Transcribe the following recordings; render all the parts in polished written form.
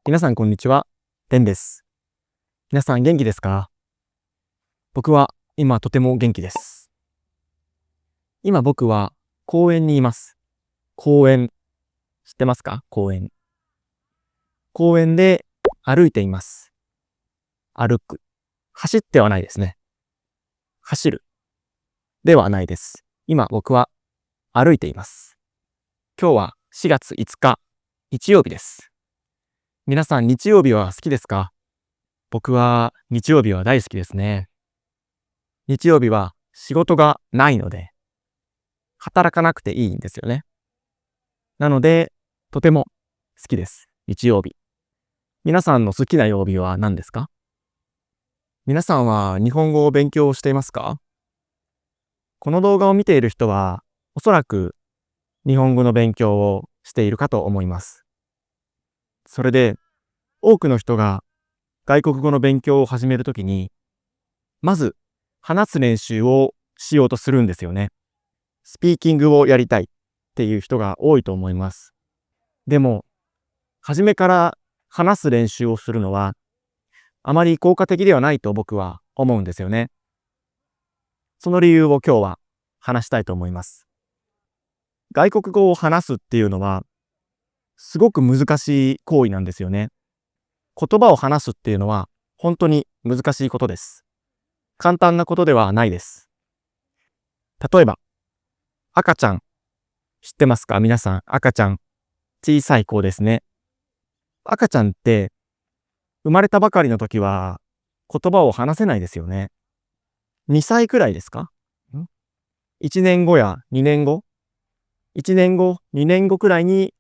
皆さんこんにちは、レンです。皆さん元気ですか？僕は今とても元気です。今僕は公園にいます。公園、知ってますか？公園。公園で歩いています。歩く。走ってはないですね。走る。ではないです。今僕は歩いています。今日は4月5日、日曜日です。皆さん日曜日は好きですか？僕は日曜日は大好きですね。日曜日は仕事がないので、働かなくていいんですよね。なので、とても好きです。日曜日。皆さんの好きな曜日は何ですか？皆さんは日本語を勉強していますか？この動画を見ている人は、おそらく日本語の勉強をしているかと思います。それで、多くの人が外国語の勉強を始めるときに、まず話す練習をしようとするんですよね。スピーキングをやりたいっていう人が多いと思います。でも、初めから話す練習をするのは、あまり効果的ではないと僕は思うんですよね。その理由を今日は話したいと思います。外国語を話すっていうのは、すごく難しい行為なんですよね。言葉を話すっていうのは、本当に難しいことです。簡単なことではないです。例えば、赤ちゃん、知ってますか？皆さん、赤ちゃん、小さい子ですね。赤ちゃんって、生まれたばかりの時は、言葉を話せないですよね。2歳くらいですか？ 1 年後や2年後、1年後、2年後くらいに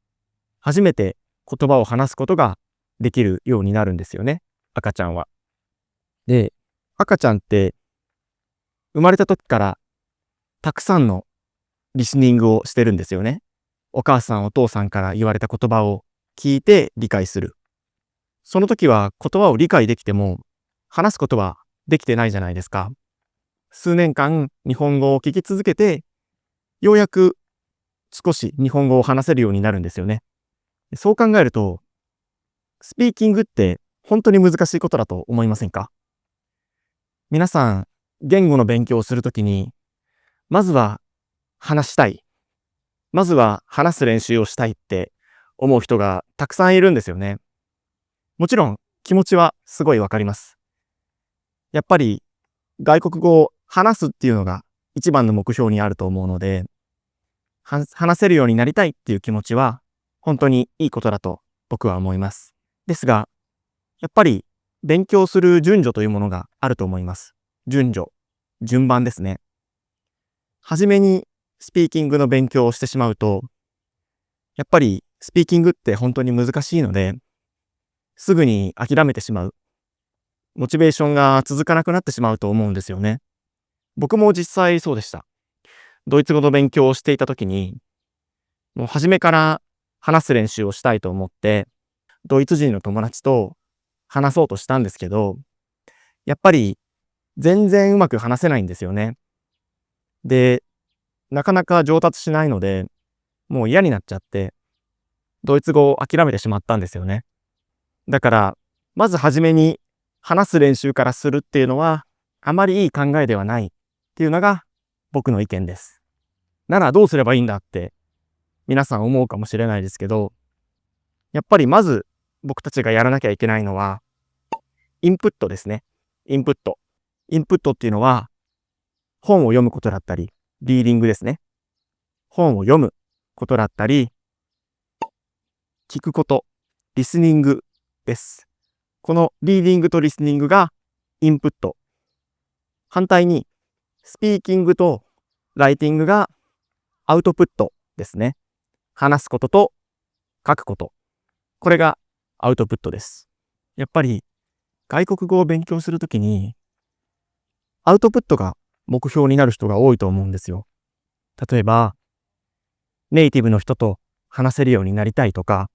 初めて言葉を話すことができるようになるんですよね、赤ちゃんは。で、赤ちゃんって生まれた時からたくさんのリスニングをしてるんですよね。お母さんお父さんから言われた言葉を聞いて理解する。その時は言葉を理解できても話すことはできてないじゃないですか。数年間日本語を聞き続けて、ようやく少し日本語を話せるようになるんですよね。そう考えると、スピーキングって本当に難しいことだと思いませんか？皆さん、言語の勉強をするときに、まずは話したい。まずは話す練習をしたいって思う人がたくさんいるんですよね。もちろん気持ちはすごいわかります。やっぱり外国語を話すっていうのが一番の目標にあると思うので、話せるようになりたいっていう気持ちは本当にいいことだと僕は思います。ですが、やっぱり勉強する順序というものがあると思います。順序、順番ですね。はじめにスピーキングの勉強をしてしまうと、やっぱりスピーキングって本当に難しいので、すぐに諦めてしまう。モチベーションが続かなくなってしまうと思うんですよね。僕も実際そうでした。ドイツ語の勉強をしていた時に、もう初めから話す練習をしたいと思って、ドイツ人の友達と話そうとしたんですけど、やっぱり全然うまく話せないんですよね。で、なかなか上達しないので、もう嫌になっちゃって、ドイツ語を諦めてしまったんですよね。だから、まず初めに話す練習からするっていうのは、あまりいい考えではないっていうのが僕の意見です。ならどうすればいいんだって皆さん思うかもしれないですけど、やっぱりまず僕たちがやらなきゃいけないのは、インプットですね。インプット。インプットっていうのは、本を読むことだったり、リーディングですね。本を読むことだったり、聞くこと、リスニングです。このリーディングとリスニングがインプット。反対に、スピーキングとライティングがアウトプットですね。話すことと書くこと。これがアウトプットです。やっぱり外国語を勉強するときに、アウトプットが目標になる人が多いと思うんですよ。例えば、ネイティブの人と話せるようになりたいとか、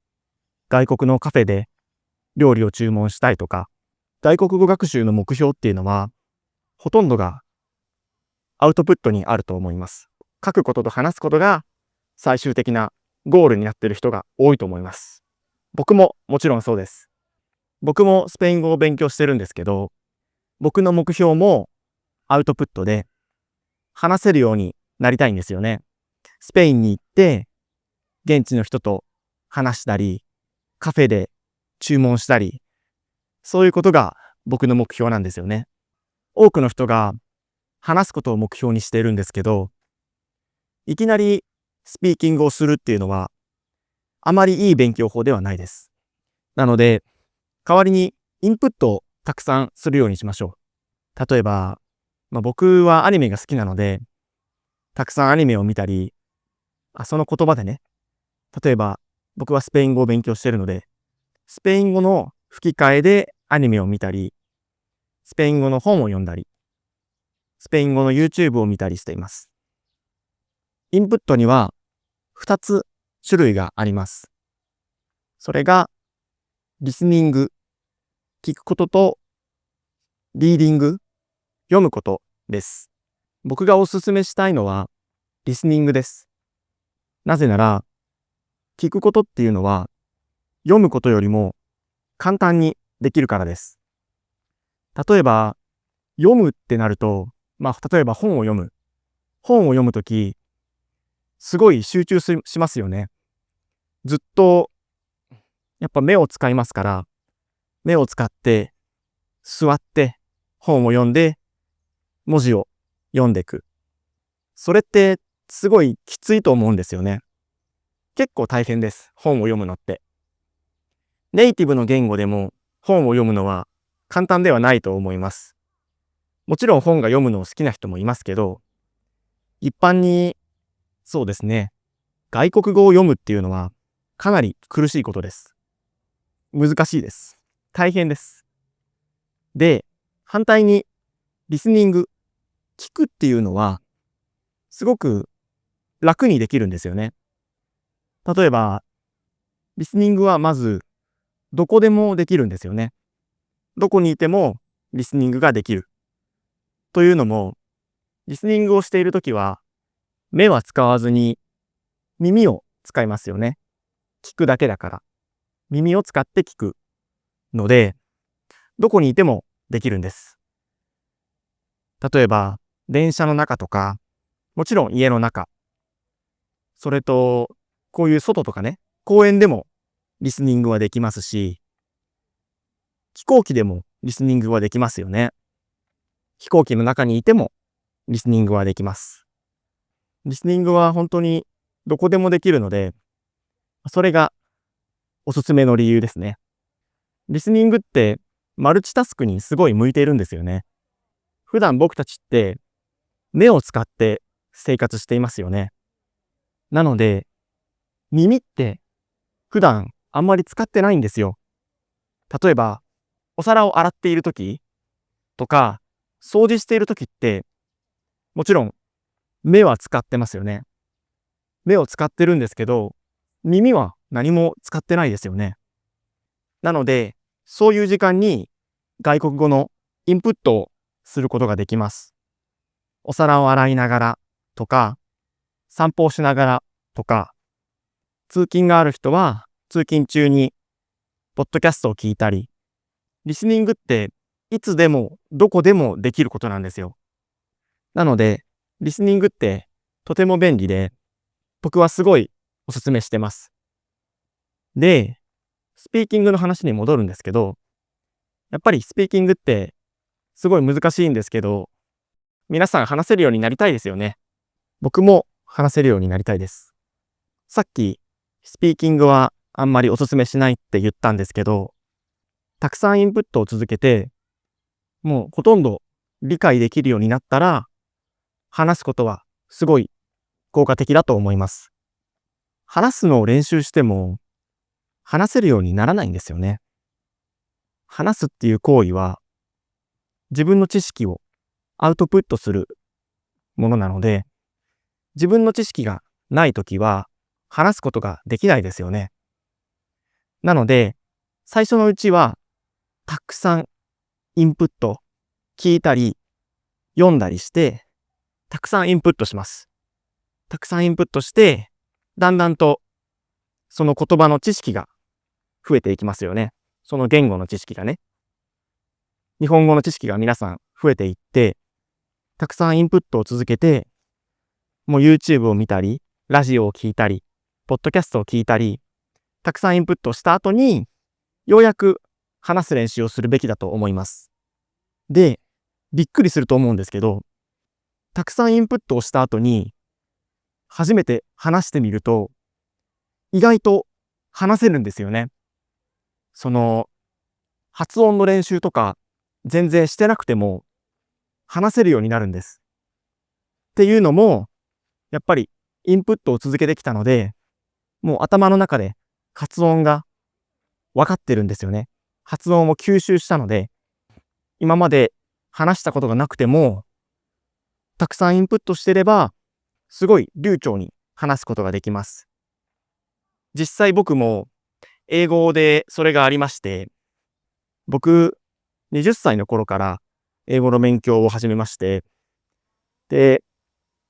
外国のカフェで料理を注文したいとか、外国語学習の目標っていうのは、ほとんどがアウトプットにあると思います。書くことと話すことが最終的なゴールになっている人が多いと思います。僕ももちろんそうです。僕もスペイン語を勉強してるんですけど、僕の目標もアウトプットで話せるようになりたいんですよね。スペインに行って、現地の人と話したり、カフェで注文したり、そういうことが僕の目標なんですよね。多くの人が話すことを目標にしているんですけど、いきなりスピーキングをするっていうのは、あまりいい勉強法ではないです。なので、代わりにインプットをたくさんするようにしましょう。例えば、僕はアニメが好きなので、たくさんアニメを見たり、その言葉でね、例えば僕はスペイン語を勉強しているので、スペイン語の吹き替えでアニメを見たり、スペイン語の本を読んだり、スペイン語の YouTube を見たりしています。インプットには2つ種類があります。それが、リスニング、聞くことと、リーディング、読むことです。僕がおすすめしたいのは、リスニングです。なぜなら、聞くことっていうのは、読むことよりも簡単にできるからです。例えば、読むってなると、例えば本を読む。本を読むとき、すごい集中しますよね。ずっと、やっぱ目を使いますから、目を使って、座って、本を読んで、文字を読んでいく。それって、すごいきついと思うんですよね。結構大変です。本を読むのって。ネイティブの言語でも本を読むのは簡単ではないと思います。もちろん本が読むのを好きな人もいますけど、一般に、そうですね、外国語を読むっていうのはかなり苦しいことです。難しいです。大変です。で、反対にリスニング、聞くっていうのはすごく楽にできるんですよね。例えば、リスニングはまずどこでもできるんですよね。どこにいてもリスニングができる。というのも、リスニングをしているときは目は使わずに耳を使いますよね。聞くだけだから。耳を使って聞くので、どこにいてもできるんです。例えば、電車の中とか、もちろん家の中、それと、こういう外とかね、公園でもリスニングはできますし、飛行機でもリスニングはできますよね。飛行機の中にいてもリスニングはできます。リスニングは本当にどこでもできるので、それがおすすめの理由ですね。リスニングってマルチタスクにすごい向いているんですよね。普段僕たちって目を使って生活していますよね。なので、耳って普段あんまり使ってないんですよ。例えば、お皿を洗っているときとか、掃除しているときって、もちろん目は使ってますよね。目を使ってるんですけど、耳は何も使ってないですよね。なので、そういう時間に外国語のインプットをすることができます。お皿を洗いながらとか、散歩をしながらとか、通勤がある人は通勤中にポッドキャストを聞いたり、リスニングっていつでもどこでもできることなんですよ。なので、リスニングってとても便利で、僕はすごいおすすめしてます。で、スピーキングの話に戻るんですけど、やっぱりスピーキングってすごい難しいんですけど、皆さん話せるようになりたいですよね。僕も話せるようになりたいです。さっき、スピーキングはあんまりおすすめしないって言ったんですけど、たくさんインプットを続けて、もうほとんど理解できるようになったら、話すことはすごい効果的だと思います。話すのを練習しても、話せるようにならないんですよね。話すっていう行為は、自分の知識をアウトプットするものなので、自分の知識がないときは、話すことができないですよね。なので、最初のうちは、たくさんインプット、聞いたり、読んだりして、たくさんインプットします。たくさんインプットして、だんだんと、その言葉の知識が増えていきますよね。その言語の知識がね、日本語の知識が皆さん増えていって、たくさんインプットを続けて、もう YouTube を見たり、ラジオを聞いたり、ポッドキャストを聞いたり、たくさんインプットした後に、ようやく話す練習をするべきだと思います。で、びっくりすると思うんですけど、たくさんインプットをした後に、初めて話してみると、意外と話せるんですよね。発音の練習とか、全然してなくても、話せるようになるんです。っていうのも、やっぱりインプットを続けてきたので、もう頭の中で発音が分かってるんですよね。発音を吸収したので、今まで話したことがなくても、たくさんインプットしてれば、すごい流暢に話すことができます。実際僕も英語でそれがありまして、僕20歳の頃から英語の勉強を始めまして、で、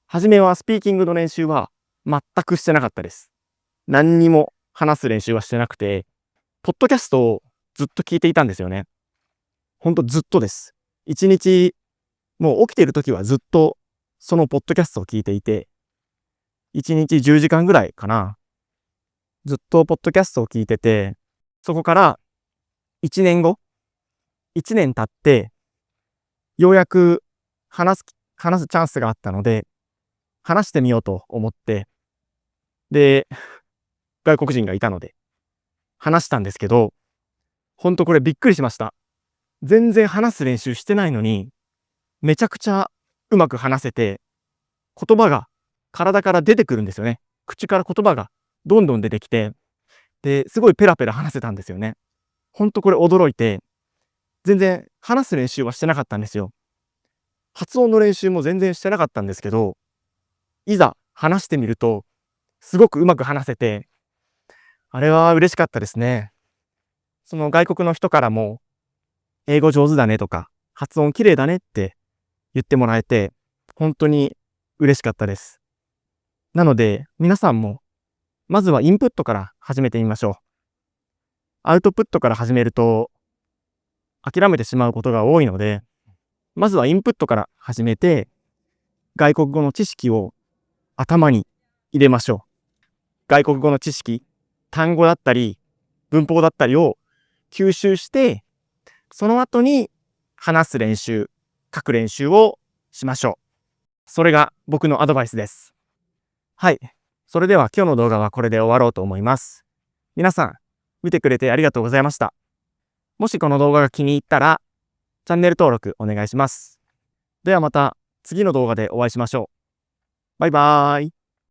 初めはスピーキングの練習は全くしてなかったです。何にも話す練習はしてなくて、ポッドキャストをずっと聞いていたんですよね。ほんとずっとです。一日、もう起きている時はずっとそのポッドキャストを聞いていて、一日10時間ぐらいかな。ずっとポッドキャストを聞いてて、そこから1年後、1年経って、ようやく話すチャンスがあったので、話してみようと思って、で、外国人がいたので、話したんですけど、ほんとこれびっくりしました。全然話す練習してないのに、めちゃくちゃうまく話せて、言葉が体から出てくるんですよね。口から言葉がどんどん出てきて、で、すごいペラペラ話せたんですよね。ほんとこれ驚いて、全然話す練習はしてなかったんですよ。発音の練習も全然してなかったんですけど、いざ話してみると、すごくうまく話せて、あれは嬉しかったですね。その外国の人からも、英語上手だねとか、発音綺麗だねって言ってもらえて、本当に嬉しかったです。なので、皆さんも、まずはインプットから始めてみましょう。アウトプットから始めると、諦めてしまうことが多いので、まずはインプットから始めて、外国語の知識を頭に入れましょう。外国語の知識、単語だったり、文法だったりを吸収して、その後に話す練習、書く練習をしましょう。それが僕のアドバイスです。はい。それでは今日の動画はこれで終わろうと思います。皆さん、見てくれてありがとうございました。もしこの動画が気に入ったら、チャンネル登録お願いします。ではまた次の動画でお会いしましょう。バイバーイ。